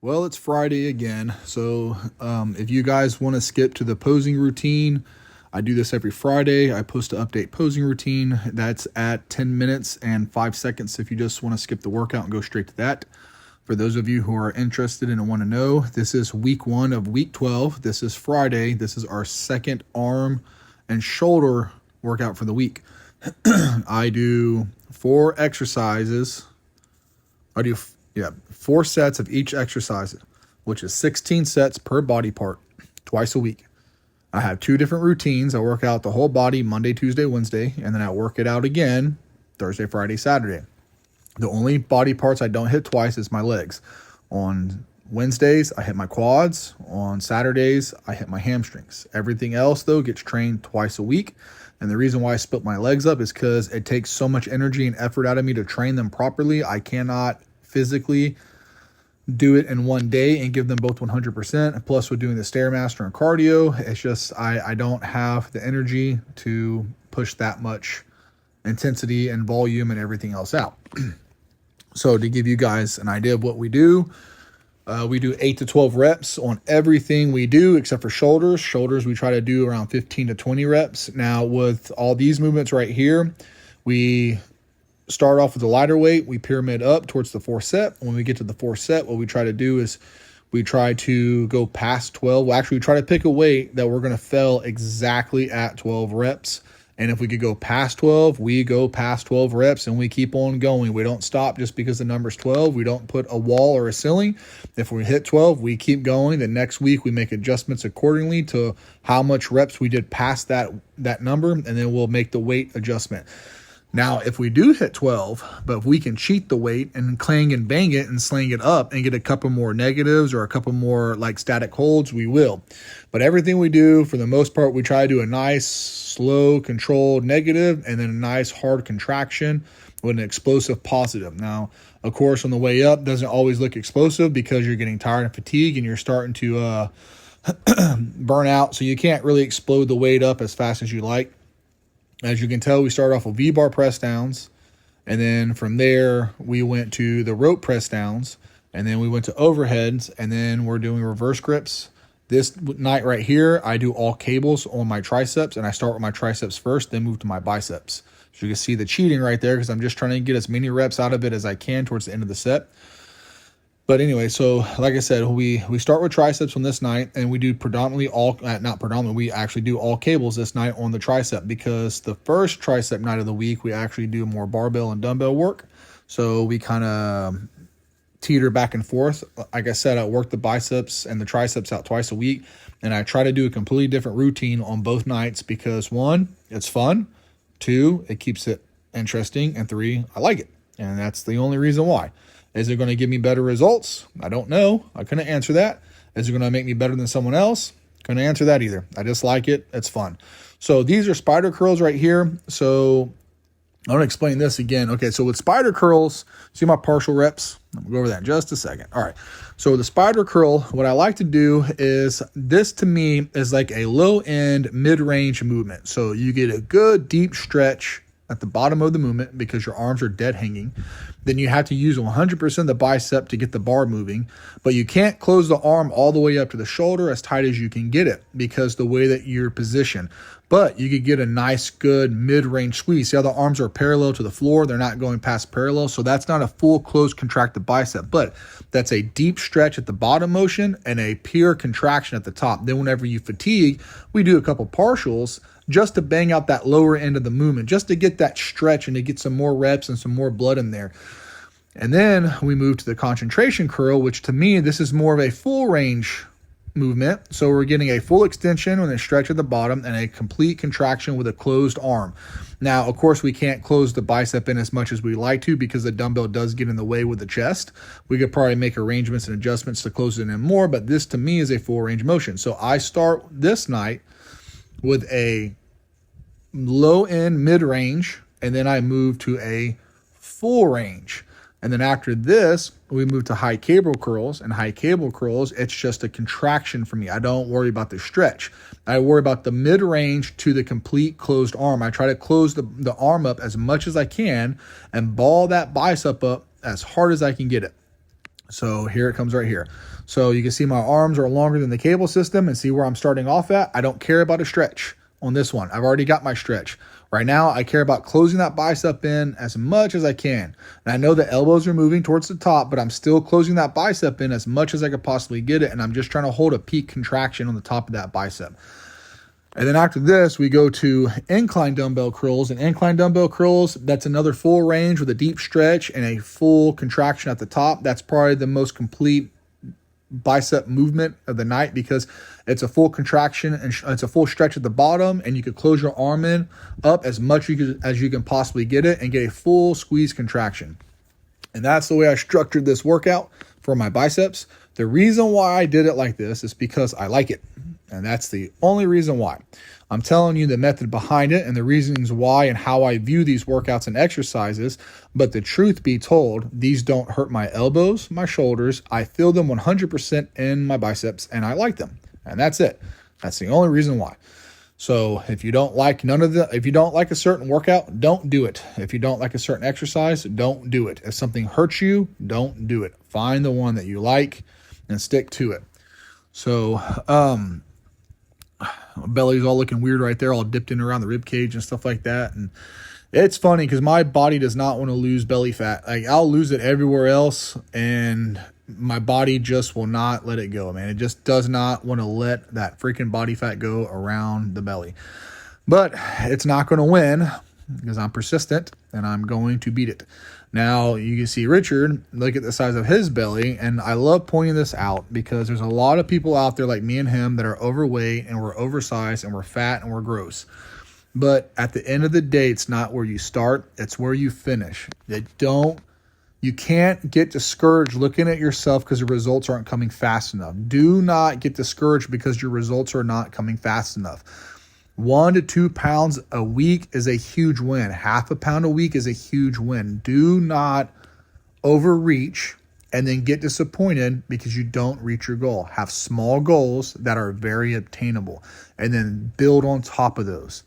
Well, it's Friday again. So if you guys want to skip to the posing routine, I do this every Friday. I post an update posing routine. That's at 10 minutes and 5 seconds if you just want to skip the workout and go straight to that. For those of you who are interested and want to know, this is week 1 of week 12. This is Friday. This is our second arm and shoulder workout for the week. I do 4 exercises. I do 4 sets of each exercise, which is 16 sets per body part, twice a week. I have 2 different routines. I work out the whole body Monday, Tuesday, Wednesday, and then I work it out again Thursday, Friday, Saturday. The only body parts I don't hit twice is my legs. On Wednesdays, I hit my quads. On Saturdays, I hit my hamstrings. Everything else, though, gets trained twice a week. And the reason why I split my legs up is because it takes so much energy and effort out of me to train them properly. I cannot physically do it in one day and give them both 100%. Plus, with doing the Stairmaster and cardio, it's just I don't have the energy to push that much intensity and volume and everything else out. So to give you guys an idea of what we do 8 to 12 reps on everything we do except for shoulders. Shoulders, we try to do around 15 to 20 reps. Now, with all these movements right here, we start off with a lighter weight. We pyramid up towards the 4th set. When we get to the 4th set, what we try to do is we try to go past 12. Well, actually, we try to pick a weight that we're going to fail exactly at 12 reps. And if we could go past 12, we go past 12 reps and we keep on going. We don't stop just because the number's 12. We don't put a wall or a ceiling. If we hit 12, we keep going. The next week, we make adjustments accordingly to how much reps we did past that number, and then we'll make the weight adjustment. Now, if we do hit 12, but if we can cheat the weight and clang and bang it and sling it up and get a couple more negatives or a couple more like static holds, we will. But everything we do, for the most part, we try to do a nice, slow, controlled negative and then a nice hard contraction with an explosive positive. Now, of course, on the way up, doesn't always look explosive because you're getting tired and fatigued and you're starting to burn out. So you can't really explode the weight up as fast as you like. As you can tell, we started off with V-bar press downs, and then from there, we went to the rope press downs, and then we went to overheads, and then we're doing reverse grips. This night right here, I do all cables on my triceps, and I start with my triceps first, then move to my biceps. So you can see the cheating right there because I'm just trying to get as many reps out of it as I can towards the end of the set. But anyway, so like I said, we start with triceps on this night, and we do we actually do all cables this night on the tricep, because the first tricep night of the week, we actually do more barbell and dumbbell work. So we kind of teeter back and forth. Like I said, I work the biceps and the triceps out twice a week, and I try to do a completely different routine on both nights because 1, it's fun, 2, it keeps it interesting, and 3, I like it. And that's the only reason why. Is it going to give me better results? I don't know. I couldn't answer that. Is it going to make me better than someone else? Couldn't answer that either. I just like it. It's fun. So these are spider curls right here. So I want to explain this again. Okay, so with spider curls, see my partial reps? I'm going to go over that in just a second. All right. So the spider curl, what I like to do is this, to me, is like a low-end, mid-range movement. So you get a good deep stretch at the bottom of the movement because your arms are dead hanging. Then you have to use 100% of the bicep to get the bar moving, but you can't close the arm all the way up to the shoulder as tight as you can get it because the way that you're positioned. But you could get a nice, good mid-range squeeze. See how the arms are parallel to the floor? They're not going past parallel. So that's not a full closed contracted bicep, but that's a deep stretch at the bottom motion and a pure contraction at the top. Then whenever you fatigue, we do a couple partials just to bang out that lower end of the movement, just to get that stretch and to get some more reps and some more blood in there. And then we move to the concentration curl, which to me, this is more of a full range movement. So we're getting a full extension with a stretch at the bottom and a complete contraction with a closed arm. Now, of course, we can't close the bicep in as much as we like to because the dumbbell does get in the way with the chest. We could probably make arrangements and adjustments to close it in more, but this to me is a full range motion. So I start this night with a low end mid range, and then I move to a full range. And then after this, we move to high cable curls. And high cable curls, it's just a contraction for me. I don't worry about the stretch. I worry about the mid range to the complete closed arm. I try to close the arm up as much as I can and ball that bicep up as hard as I can get it. So here it comes right here. So you can see my arms are longer than the cable system and see where I'm starting off at. I don't care about a stretch on this one. I've already got my stretch. Right now, I care about closing that bicep in as much as I can. And I know the elbows are moving towards the top, but I'm still closing that bicep in as much as I could possibly get it. And I'm just trying to hold a peak contraction on the top of that bicep. And then after this, we go to incline dumbbell curls. And incline dumbbell curls, that's another full range with a deep stretch and a full contraction at the top. That's probably the most complete bicep movement of the night because it's a full contraction and it's a full stretch at the bottom, and you could close your arm in up as much as you can possibly get it and get a full squeeze contraction. And that's the way I structured this workout for my biceps. The reason why I did it like this is because I like it. And that's the only reason why. I'm telling you the method behind it and the reasons why and how I view these workouts and exercises. But the truth be told, these don't hurt my elbows, my shoulders. I feel them 100% in my biceps and I like them. And that's it. That's the only reason why. So if you don't like if you don't like a certain workout, don't do it. If you don't like a certain exercise, don't do it. If something hurts you, don't do it. Find the one that you like and stick to it. So, belly's all looking weird right there, all dipped in around the rib cage and stuff like that. And it's funny because my body does not want to lose belly fat. Like, I'll lose it everywhere else, and my body just will not let it go, man. It just does not want to let that freaking body fat go around the belly. But it's not going to win because I'm persistent and I'm going to beat it. Now, you can see Richard, look at the size of his belly, and I love pointing this out because there's a lot of people out there like me and him that are overweight and we're oversized and we're fat and we're gross. But at the end of the day, it's not where you start, it's where you finish. You can't get discouraged looking at yourself because the results aren't coming fast enough. Do not get discouraged because your results are not coming fast enough. 1 to 2 pounds a week is a huge win. Half a pound a week is a huge win. Do not overreach and then get disappointed because you don't reach your goal. Have small goals that are very obtainable and then build on top of those.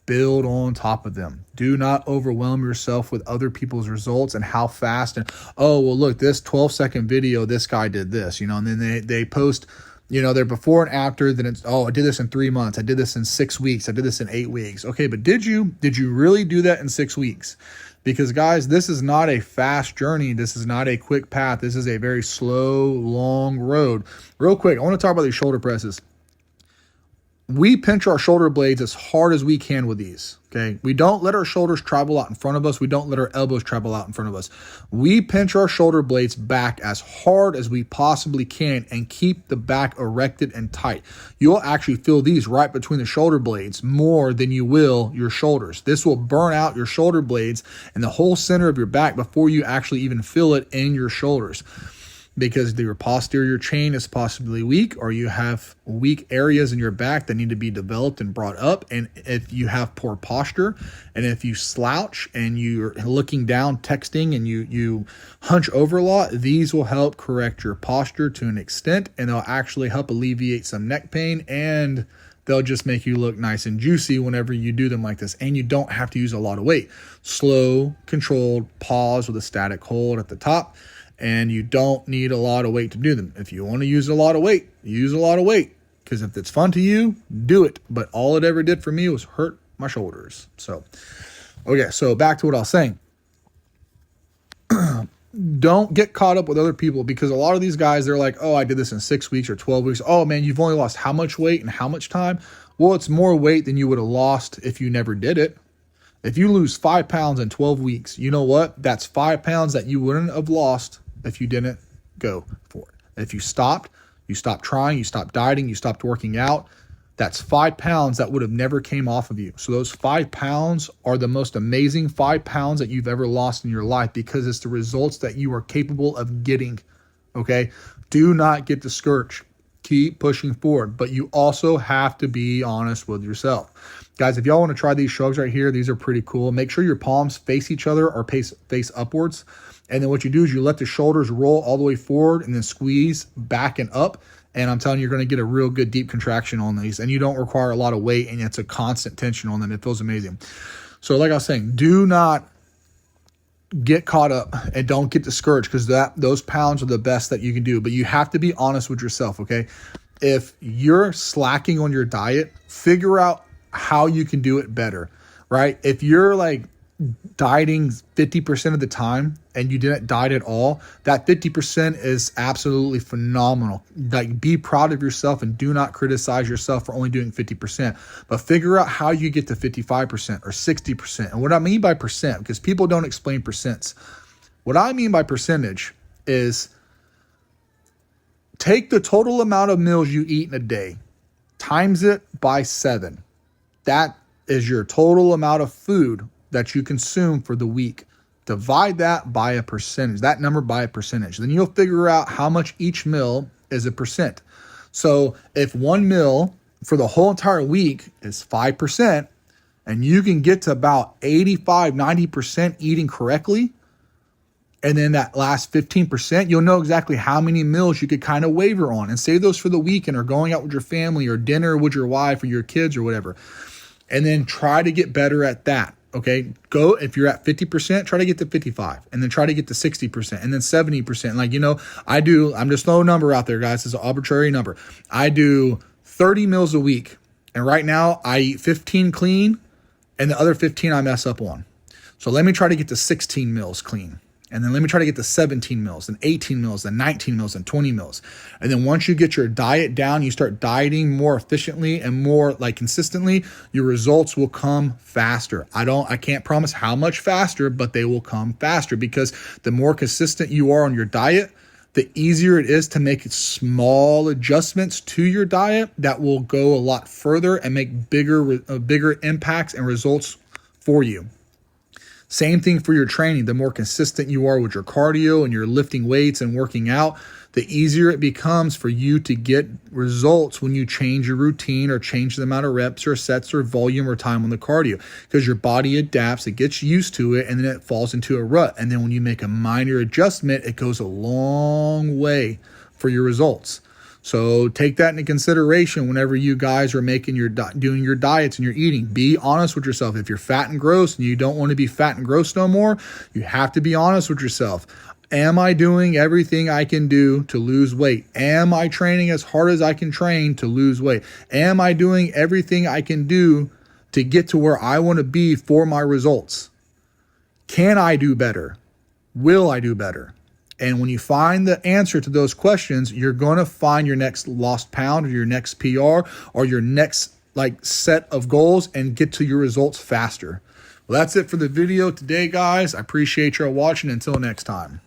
Build on top of them. Do not overwhelm yourself with other people's results and how fast and, oh, well, look, this 12-second video, this guy did this, and then they post, their before and after, then it's, oh, I did this in 3 months. I did this in 6 weeks. I did this in 8 weeks. Okay, but did you really do that in 6 weeks? Because guys, this is not a fast journey. This is not a quick path. This is a very slow, long road. Real quick, I want to talk about these shoulder presses. We pinch our shoulder blades as hard as we can with these, okay? We don't let our shoulders travel out in front of us. We don't let our elbows travel out in front of us. We pinch our shoulder blades back as hard as we possibly can and keep the back erected and tight. You'll actually feel these right between the shoulder blades more than you will your shoulders. This will burn out your shoulder blades and the whole center of your back before you actually even feel it in your shoulders. Because your posterior chain is possibly weak, or you have weak areas in your back that need to be developed and brought up. And if you have poor posture, and if you slouch and you're looking down texting and you hunch over a lot, these will help correct your posture to an extent, and they'll actually help alleviate some neck pain, and they'll just make you look nice and juicy whenever you do them like this. And you don't have to use a lot of weight. Slow, controlled, pause with a static hold at the top. And you don't need a lot of weight to do them. If you want to use a lot of weight, use a lot of weight. Because if it's fun to you, do it. But all it ever did for me was hurt my shoulders. So, okay, so back to what I was saying. Don't get caught up with other people, because a lot of these guys, they're like, oh, I did this in 6 weeks or 12 weeks. Oh, man, you've only lost how much weight and how much time? Well, it's more weight than you would have lost if you never did it. If you lose 5 pounds in 12 weeks, you know what? That's 5 pounds that you wouldn't have lost if you didn't go for it. If you stopped trying, you stopped dieting, you stopped working out, that's 5 pounds that would have never came off of you. So those 5 pounds are the most amazing 5 pounds that you've ever lost in your life, because it's the results that you are capable of getting. Okay? Do not get discouraged. Keep pushing forward, but you also have to be honest with yourself. Guys, if y'all want to try these shrugs right here, these are pretty cool. Make sure your palms face each other or face upwards. And then what you do is you let the shoulders roll all the way forward and then squeeze back and up. And I'm telling you, you're going to get a real good deep contraction on these. And you don't require a lot of weight, and it's a constant tension on them. It feels amazing. So like I was saying, do not get caught up and don't get discouraged, because those pounds are the best that you can do. But you have to be honest with yourself, okay? If you're slacking on your diet, figure out how you can do it better, right? If you're like dieting 50% of the time and you didn't diet at all, that 50% is absolutely phenomenal. Like, be proud of yourself and do not criticize yourself for only doing 50%, but figure out how you get to 55% or 60%. And what I mean by percent, because people don't explain percents, what I mean by percentage is take the total amount of meals you eat in a day, times it by 7. That is your total amount of food that you consume for the week. Divide that by a percentage, that number by a percentage. Then you'll figure out how much each meal is a percent. So if one meal for the whole entire week is 5%, and you can get to about 85, 90% eating correctly, and then that last 15%, you'll know exactly how many meals you could kind of waver on and save those for the weekend or going out with your family or dinner with your wife or your kids or whatever. And then try to get better at that. Okay, go, if you're at 50%, try to get to 55, and then try to get to 60%, and then 70%. Like, I'm just throwing a number out there, guys. It's an arbitrary number. I do 30 meals a week, and right now I eat 15 clean, and the other 15 I mess up on. So let me try to get to 16 meals clean. And then let me try to get to 17 meals, and 18 meals, and 19 meals, and 20 meals. And then once you get your diet down, you start dieting more efficiently and more like consistently, your results will come faster. I can't promise how much faster, but they will come faster, because the more consistent you are on your diet, the easier it is to make small adjustments to your diet that will go a lot further and make bigger impacts and results for you. Same thing for your training. The more consistent you are with your cardio and your lifting weights and working out, the easier it becomes for you to get results when you change your routine or change the amount of reps or sets or volume or time on the cardio, because your body adapts, it gets used to it, and then it falls into a rut. And then when you make a minor adjustment, it goes a long way for your results. So take that into consideration whenever you guys are making doing your diets and your eating. Be honest with yourself. If you're fat and gross and you don't want to be fat and gross no more, you have to be honest with yourself. Am I doing everything I can do to lose weight? Am I training as hard as I can train to lose weight? Am I doing everything I can do to get to where I want to be for my results? Can I do better? Will I do better? And when you find the answer to those questions, you're going to find your next lost pound or your next PR or your next set of goals and get to your results faster. Well, that's it for the video today, guys. I appreciate y'all watching. Until next time.